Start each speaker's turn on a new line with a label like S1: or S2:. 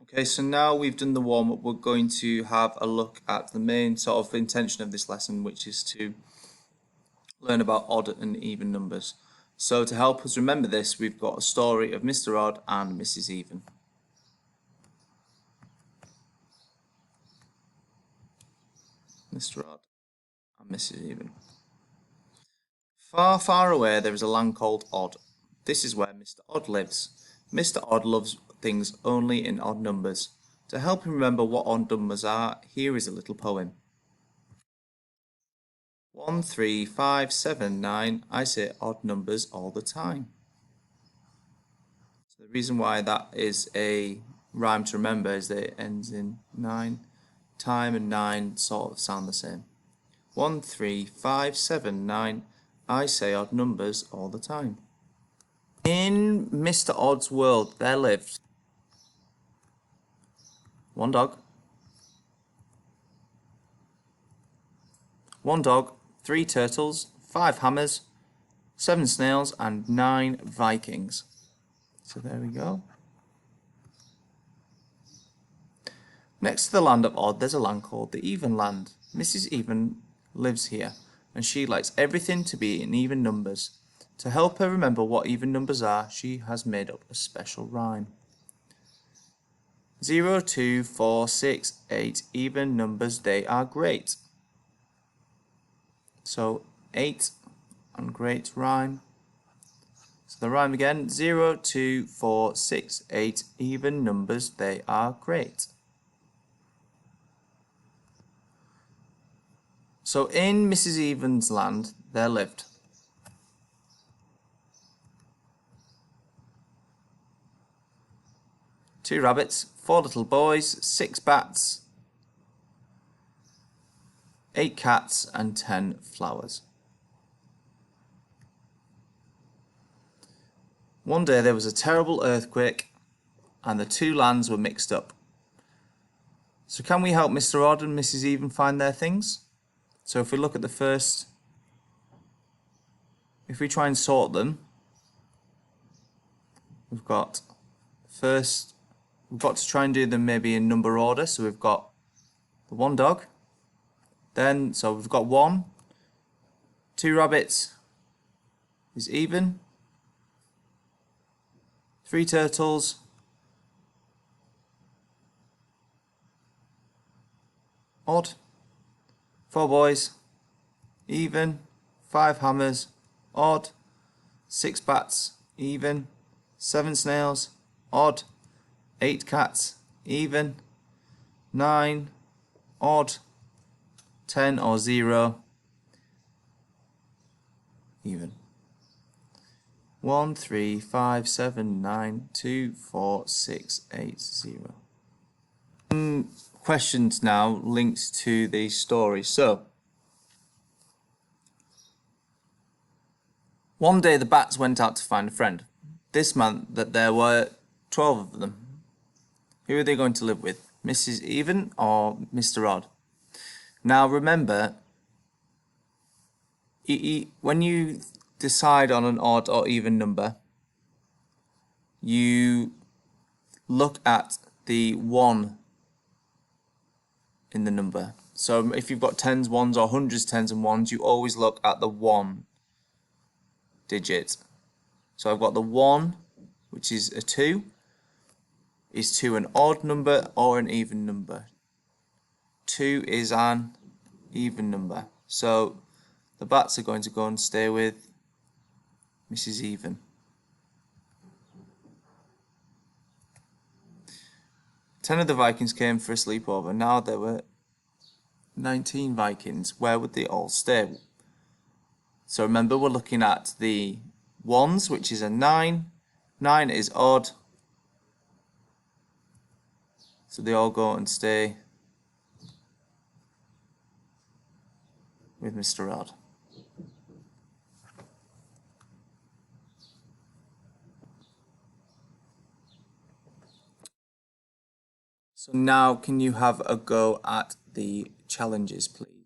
S1: Okay, so now we've done the warm-up, we're going to have a look at the main sort of intention of this lesson, which is to learn about odd and even numbers. So to help us remember this, we've got a story of Mr. Odd and Mrs. Even. Mr. Odd and Mrs. Even. Far, far away there is a land called Odd. This is where Mr. Odd lives. Mr. Odd loves things only in odd numbers. To help him remember what odd numbers are, here is a little poem. 1, 3, 5, 7, 9. I say odd numbers all the time. So the reason why that is a rhyme to remember is that it ends in 9. Time and 9 sort of sound the same. 1, 3, 5, 7, 9. I say odd numbers all the time. In Mr. Odd's world, there lived one dog, 3 turtles, 5 hammers, 7 snails, and 9 Vikings. So there we go. Next to the land of Odd, there's a land called the Even Land. Mrs. Even lives here, and she likes everything to be in even numbers. To help her remember what even numbers are, she has made up a special rhyme. 0, 2, 4, 6, 8, even numbers, they are great. So 8 and great rhyme. So the rhyme again, 0, 2, 4, 6, 8, even numbers, they are great. So in Mrs. Even's land, there lived two rabbits, 4 little boys, 6 bats, 8 cats, and 10 flowers. One day there was a terrible earthquake and the two lands were mixed up. So can we help Mr. Odd and Mrs. Even find their things? So if we look at the first, if we try and sort them, we've got first, we've got to try and do them maybe in number order. So we've got the one dog, then, so we've got 1, 2 rabbits is even, 3 turtles, odd, 4 boys, even, 5 hammers, odd, 6 bats, even, 7 snails, odd, 8 cats, even, 9, odd, 10 or 0, even. 1, 3, 5, 7, 9, 2, 4, 6, 8, 0. Questions now linked to the story. So, one day the bats went out to find a friend. This meant that there were 12 of them. Who are they going to live with? Mrs. Even or Mr. Odd? Now remember, when you decide on an odd or even number, you look at the 1 in the number. So if you've got tens, ones, or hundreds, tens and ones, you always look at the 1 digit. So I've got the 1, which is a 2, is to an odd number or an even number. 2 is an even number. So the bats are going to go and stay with Mrs. Even. Ten of the Vikings came for a sleepover. Now there were 19 Vikings. Where would they all stay? So remember, we're looking at the 1s, which is a 9. 9 is odd. So they all go and stay with Mr. Odd. So now can you have a go at the challenges, please?